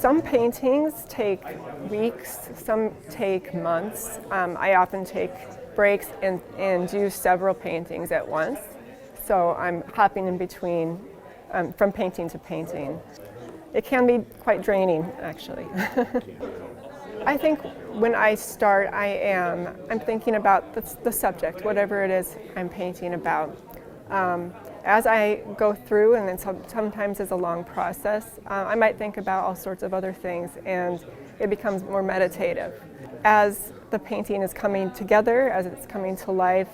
Some paintings take weeks, some take months. I often take breaks and do several paintings at once. So I'm hopping in between from painting to painting. It can be quite draining, actually. I think when I start, I'm thinking about the subject, whatever it is I'm painting about. As I go through, and then sometimes it's a long process, I might think about all sorts of other things, and it becomes more meditative. As the painting is coming together, as it's coming to life,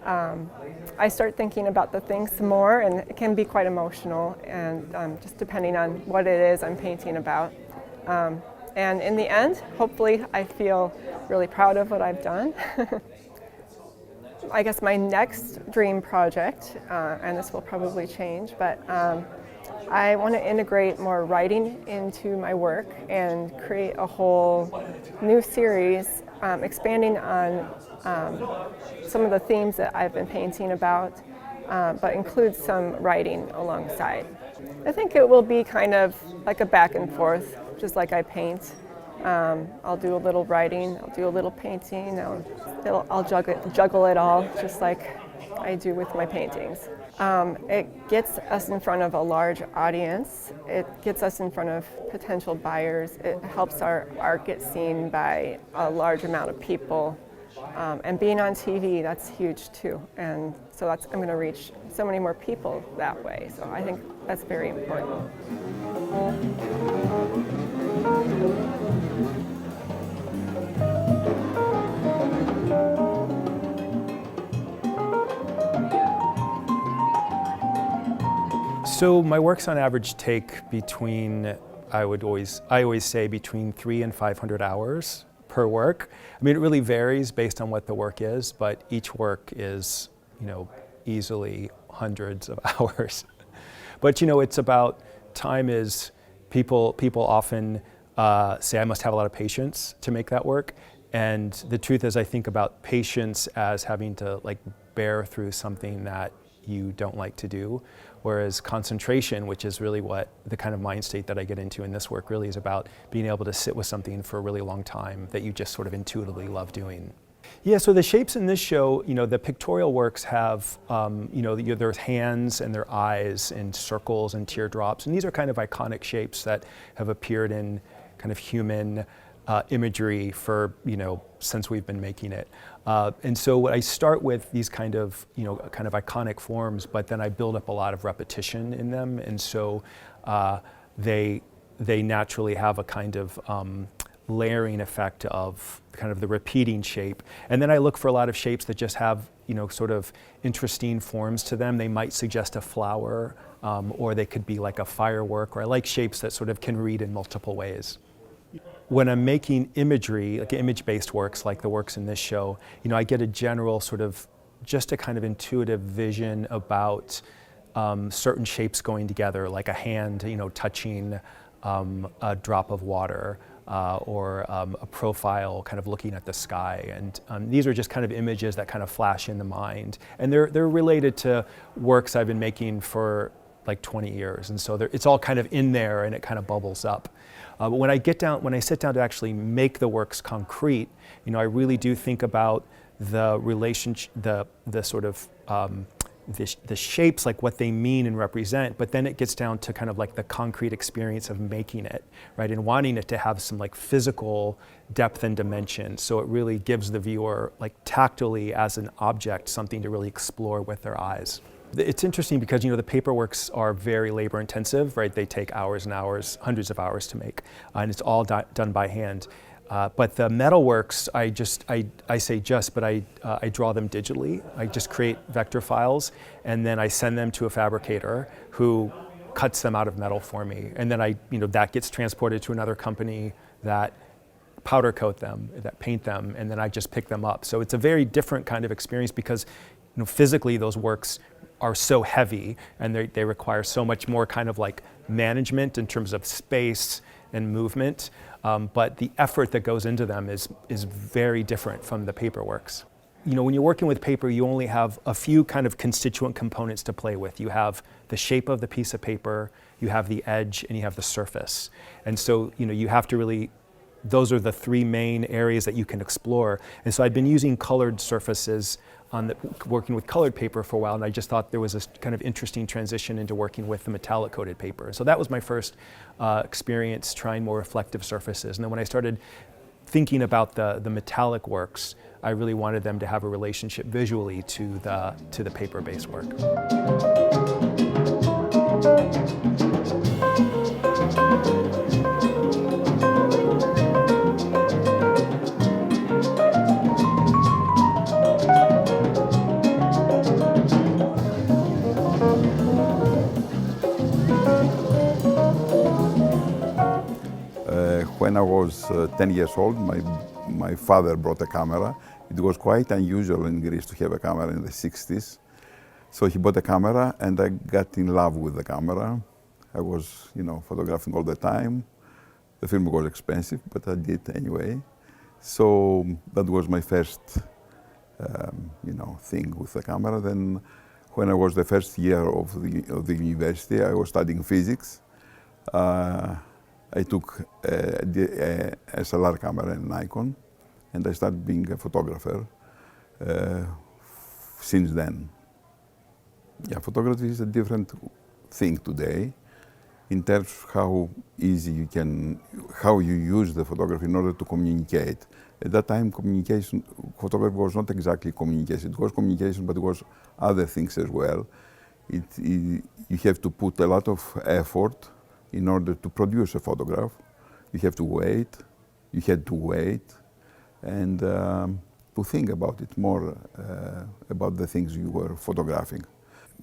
I start thinking about the things more, and it can be quite emotional, and just depending on what it is I'm painting about. And in the end, hopefully, I feel really proud of what I've done. I guess my next dream project, and this will probably change, but I want to integrate more writing into my work and create a whole new series, expanding on some of the themes that I've been painting about, but include some writing alongside. I think it will be kind of like a back and forth, just like I paint. I'll do a little writing, I'll do a little painting, I'll juggle it all, just like I do with my paintings. It gets us in front of a large audience, it gets us in front of potential buyers, it helps our art get seen by a large amount of people. And being on TV, that's huge too. And so I'm going to reach so many more people that way. So I think that's very important. So my works on average take between, I always say between 300 and 500 hours per work. I mean, it really varies based on what the work is, but each work is, easily hundreds of hours. But it's about time. Is people often say I must have a lot of patience to make that work, and the truth is I think about patience as having to bear through something that you don't like to do, whereas concentration, which is really what the kind of mind state that I get into in this work really is about, being able to sit with something for a really long time that you just sort of intuitively love doing. Yeah, so the shapes in this show, the pictorial works have, their hands and their eyes and circles and teardrops, and these are kind of iconic shapes that have appeared in kind of human imagery for, since we've been making it. And so I start with these kind of iconic forms, but then I build up a lot of repetition in them. And so they naturally have a kind of layering effect of kind of the repeating shape. And then I look for a lot of shapes that just have, sort of interesting forms to them. They might suggest a flower, or they could be like a firework, or I like shapes that sort of can read in multiple ways. When I'm making imagery, like image-based works like the works in this show, I get a general sort of, just a kind of intuitive vision about certain shapes going together, like a hand, touching a drop of water, or a profile kind of looking at the sky. And these are just kind of images that kind of flash in the mind. And they're related to works I've been making for like 20 years. And so it's all kind of in there and it kind of bubbles up. But when I sit down to actually make the works concrete, I really do think about the relationship, the sort of the shapes, like what they mean and represent, but then it gets down to kind of like the concrete experience of making it, right? And wanting it to have some like physical depth and dimension. So it really gives the viewer like tactily as an object, something to really explore with their eyes. It's interesting because, the paperworks are very labor intensive, right? They take hours and hours, hundreds of hours to make, and it's all done by hand. But the metalworks, I draw them digitally. I just create vector files, and then I send them to a fabricator who cuts them out of metal for me. And then that gets transported to another company that powder coat them, that paint them, and then I just pick them up. So it's a very different kind of experience because, physically those works are so heavy and they require so much more kind of like management in terms of space and movement. But the effort that goes into them is very different from the paperworks. when you're working with paper, you only have a few kind of constituent components to play with. You have the shape of the piece of paper, you have the edge, and you have the surface. And so, you have to really, those are the three main areas that you can explore. And so I'd been using colored surfaces working with colored paper for a while, and I just thought there was a kind of interesting transition into working with the metallic coated paper. So that was my first experience trying more reflective surfaces. And then when I started thinking about the metallic works, I really wanted them to have a relationship visually to the paper-based work. When I was 10 years old, my father brought a camera. It was quite unusual in Greece to have a camera in the 60s. So he bought a camera and I got in love with the camera. I was, photographing all the time. The film was expensive, but I did anyway. So that was my first, thing with the camera. Then when I was the first year of the university, I was studying physics. I took a SLR camera and Nikon, and I started being a photographer since then. Yeah, photography is a different thing today in terms of how easy how you use the photography in order to communicate. At that time, photography was not exactly communication. It was communication, but it was other things as well. You have to put a lot of effort in order to produce a photograph. You have to wait, you had to wait, and to think about it more, about the things you were photographing.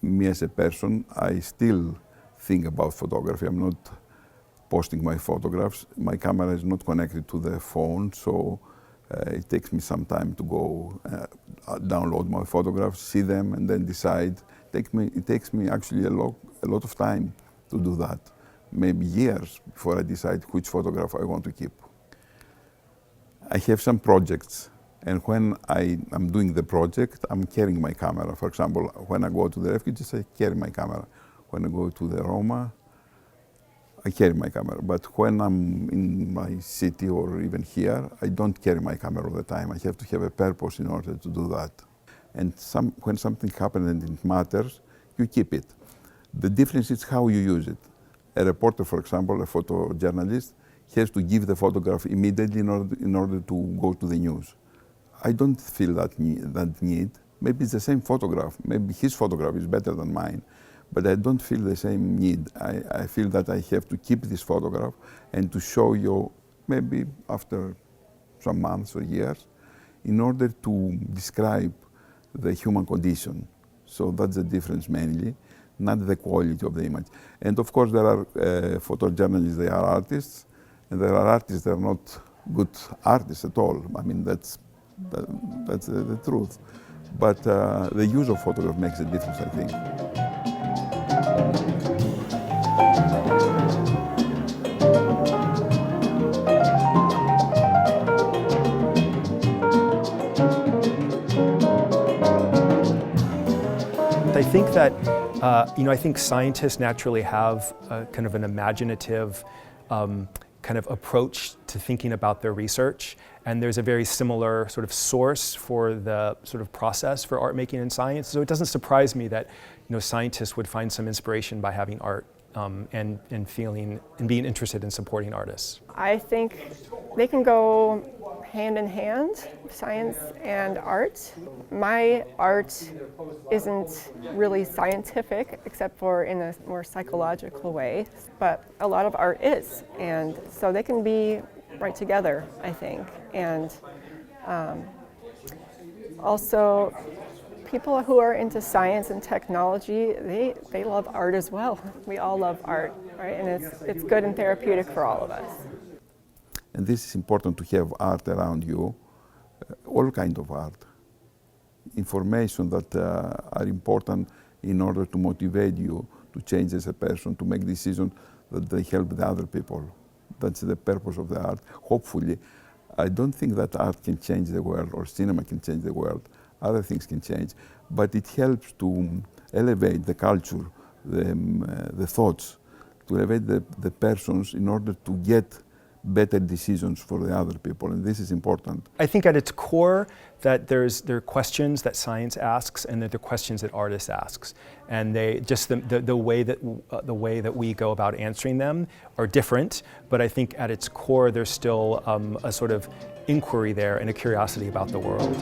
Me as a person, I still think about photography. I'm not posting my photographs. My camera is not connected to the phone, so it takes me some time to go download my photographs, see them, and then decide. It takes me actually a lot of time to do that. Maybe years before I decide which photograph I want to keep. I have some projects, and when I am doing the project, I'm carrying my camera. For example, when I go to the refugees, I carry my camera. When I go to the Roma, I carry my camera. But when I'm in my city or even here, I don't carry my camera all the time. I have to have a purpose in order to do that. And when something happens and it matters, you keep it. The difference is how you use it. A reporter, for example, a photojournalist, has to give the photograph immediately in order to go to the news. I don't feel that need. Maybe it's the same photograph. Maybe his photograph is better than mine, but I don't feel the same need. I feel that I have to keep this photograph and to show you maybe after some months or years in order to describe the human condition. So that's the difference mainly, not the quality of the image. And of course there are photojournalists, they are artists, and there are artists that are not good artists at all. I mean, that's the truth. But the use of photograph makes a difference, I think. I think that, I think scientists naturally have kind of an imaginative kind of approach to thinking about their research. And there's a very similar sort of source for the sort of process for art making in science. So it doesn't surprise me that, scientists would find some inspiration by having art and feeling and being interested in supporting artists. I think they can go hand in hand, science and art. My art isn't really scientific, except for in a more psychological way, but a lot of art is, and so they can be right together, I think. And also, people who are into science and technology, they love art as well. We all love art, right? And it's good and therapeutic for all of us. And this is important to have art around you, all kinds of art. Information that are important in order to motivate you to change as a person, to make decisions that they help the other people. That's the purpose of the art. Hopefully, I don't think that art can change the world or cinema can change the world. other things can change. But it helps to elevate the culture, the thoughts, to elevate the persons in order to get better decisions for the other people, and this is important. I think at its core that there are questions that science asks and there are questions that artists asks, and they just the way that we go about answering them are different. But I think at its core there's still a sort of inquiry there and a curiosity about the world.